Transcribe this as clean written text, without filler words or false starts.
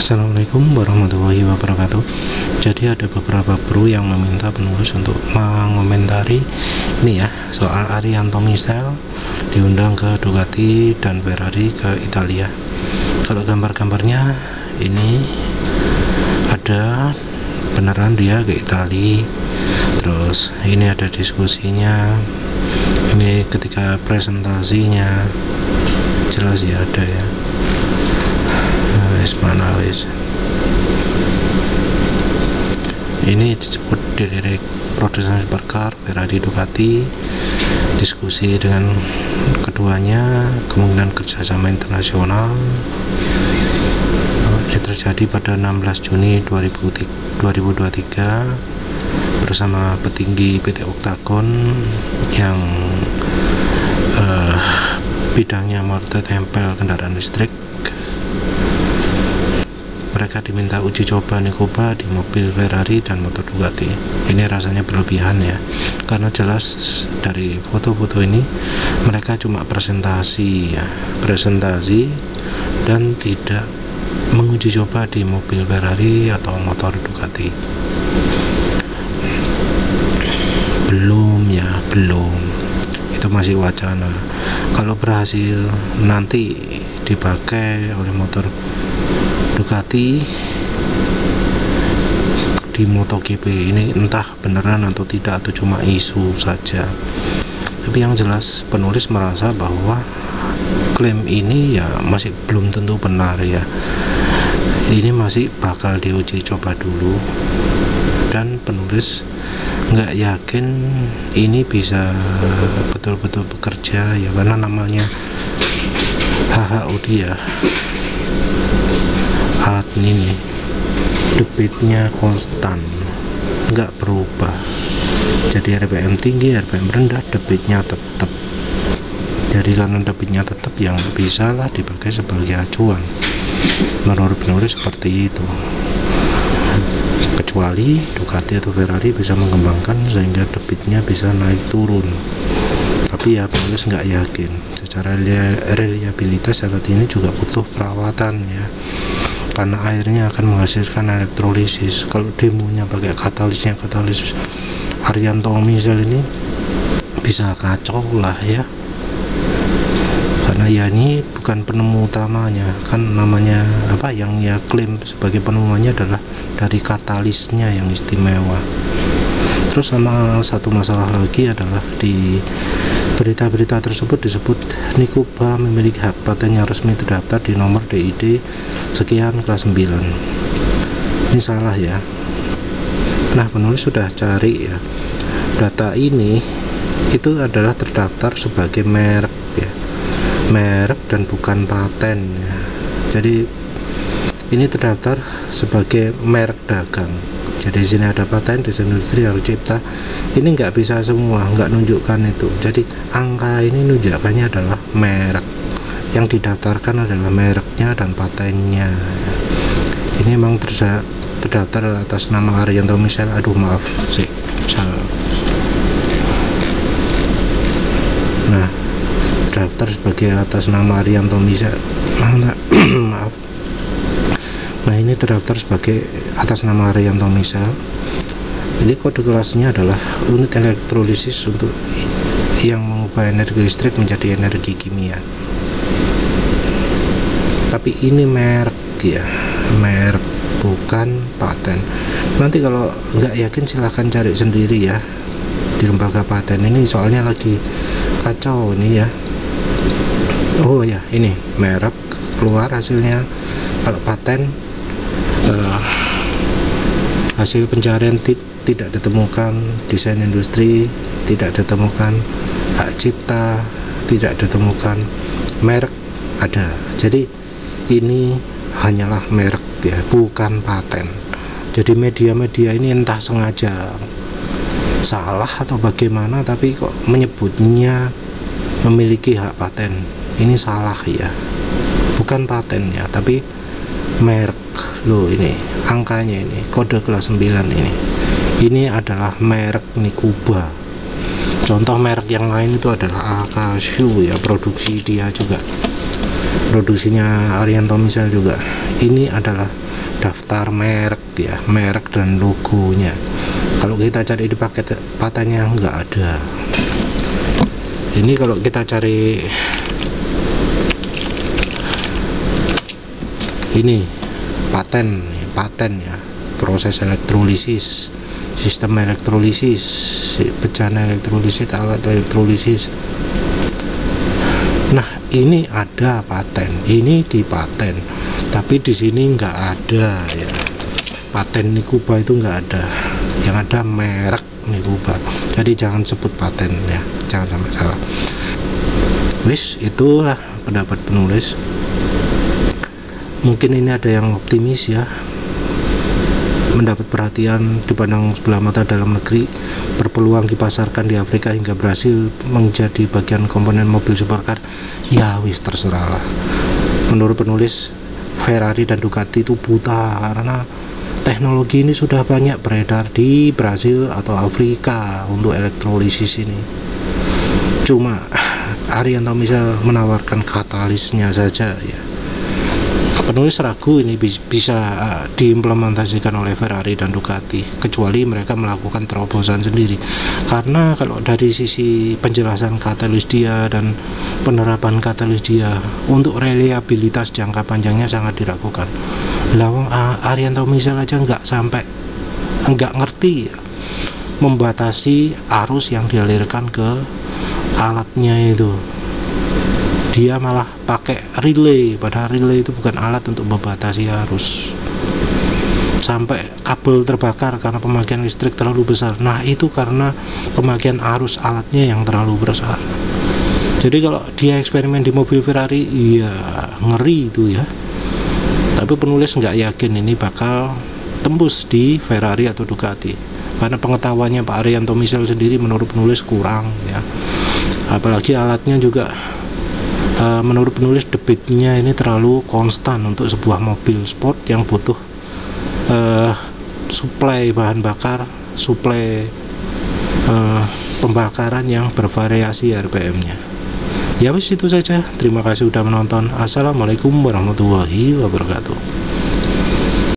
Assalamualaikum warahmatullahi wabarakatuh. Jadi ada beberapa bro yang meminta penulis untuk mengomentari ini ya, soal Arianto Misel diundang ke Ducati dan Ferrari ke Italia. Kalau gambar-gambarnya ini ada beneran dia ke Italia. Terus ini ada diskusinya. Ini ketika presentasinya jelas ya, ada ya. Mana wis ini disebut direct production supercar Ferrari Ducati, diskusi dengan keduanya, kemungkinan kerjasama internasional. Ini terjadi pada 16 Juni 2023 bersama petinggi PT Octagon yang bidangnya motor tempel kendaraan listrik. Mereka diminta uji coba Nikoba di mobil Ferrari dan motor Ducati. Ini rasanya berlebihan ya, karena jelas dari foto-foto ini mereka cuma presentasi dan tidak menguji coba di mobil Ferrari atau motor Ducati. Belum, itu masih wacana. Kalau berhasil nanti dipakai oleh motor Ducati di MotoGP ini, entah beneran atau tidak atau cuma isu saja. Tapi yang jelas penulis merasa bahwa klaim ini ya masih belum tentu benar ya. Ini masih bakal diuji coba dulu, dan penulis nggak yakin ini bisa betul-betul bekerja ya, karena namanya HHOD ya, alat ini debitnya konstan, nggak berubah. Jadi RPM tinggi, RPM rendah, debitnya tetap. Jadi karena debitnya tetap, yang bisa lah dipakai sebagai acuan. Menurut penulis seperti itu. Kecuali Ducati atau Ferrari bisa mengembangkan sehingga debitnya bisa naik turun. Tapi ya penulis nggak yakin. Secara reliabilitas alat ini juga butuh perawatan ya, karena airnya akan menghasilkan elektrolisis. Kalau demonya pakai katalis Arianto Misel ini bisa kacau lah ya, karena ya ini bukan penemu utamanya kan, namanya apa yang ya klaim sebagai penemuannya adalah dari katalisnya yang istimewa. Terus sama satu masalah lagi adalah di berita-berita tersebut disebut Nikoba memiliki hak paten yang resmi terdaftar di nomor DID sekian kelas 9. Ini salah ya. Nah, penulis sudah cari ya, data ini itu adalah terdaftar sebagai merek ya, merek dan bukan paten ya. Jadi ini terdaftar sebagai merek dagang. Jadi di sini ada paten, desain industri, hak cipta. Ini nggak bisa semua, nggak nunjukkan itu. Jadi angka ini nunjukkannya adalah merek. Yang didaftarkan adalah mereknya dan patennya. Ini memang terdaftar atas nama Arianto Misel. Aduh maaf sih, salah. Nah, terdaftar sebagai atas nama Arianto Misel. Maaf. Nah, ini terdaftar sebagai atas nama Arianto Misel. Ini kode kelasnya adalah unit elektrolisis untuk yang mengubah energi listrik menjadi energi kimia. Tapi ini merek ya, merek bukan paten. Nanti kalau nggak yakin silahkan cari sendiri ya di lembaga paten ini, soalnya lagi kacau ini ya. Oh ya, ini merek keluar hasilnya. Kalau paten hasil pencarian tidak ditemukan, desain industri tidak ditemukan, hak cipta tidak ditemukan, merek ada. Jadi ini hanyalah merek ya, bukan paten. Jadi media-media ini entah sengaja salah atau bagaimana, tapi kok menyebutnya memiliki hak paten. Ini salah ya, bukan paten ya, tapi merek. Loh, ini angkanya, ini kode kelas 9 ini adalah merek Nikoba. Contoh merek yang lain itu adalah Akashu ya, produksi dia juga, produksinya Arianto Misel juga. Ini adalah daftar merek ya, merek dan logonya. Kalau kita cari di paket patentnya nggak ada. Ini kalau kita cari ini paten ya, proses elektrolisis, sistem elektrolisis, pecahan elektrolisis, alat elektrolisis. Nah, ini ada paten, ini di paten, tapi di sini nggak ada ya. Paten Nikuba itu nggak ada, yang ada merek Nikuba. Jadi jangan sebut paten ya, jangan sampai salah. Wis, itulah pendapat penulis. Mungkin ini ada yang optimis ya, mendapat perhatian dipandang sebelah mata dalam negeri, berpeluang dipasarkan di Afrika hingga berhasil menjadi bagian komponen mobil supercar. Ya wis, terserah lah. Menurut penulis, Ferrari dan Ducati itu buta karena teknologi ini sudah banyak beredar di Brasil atau Afrika untuk elektrolisis ini. Cuma Arianto misal menawarkan katalisnya saja ya. Penulis ragu ini bisa diimplementasikan oleh Ferrari dan Ducati, kecuali mereka melakukan terobosan sendiri. Karena kalau dari sisi penjelasan katalis dia dan penerapan katalis dia, untuk reliabilitas jangka panjangnya sangat diragukan. Lawang Arianto misal aja nggak ngerti ya, membatasi arus yang dialirkan ke alatnya itu. Dia malah pakai relay, padahal relay itu bukan alat untuk membatasi arus. Sampai kabel terbakar karena pemakaian listrik terlalu besar. Nah, itu karena pemakaian arus alatnya yang terlalu besar. Jadi kalau dia eksperimen di mobil Ferrari, iya ngeri itu ya. Tapi penulis nggak yakin ini bakal tembus di Ferrari atau Ducati, karena pengetahuannya Pak Arianto misal sendiri menurut penulis kurang ya. Apalagi alatnya juga menurut penulis debitnya ini terlalu konstan untuk sebuah mobil sport yang butuh suplai bahan bakar, suplai pembakaran yang bervariasi RPM-nya. Ya wis, itu saja. Terima kasih sudah menonton. Assalamualaikum warahmatullahi wabarakatuh.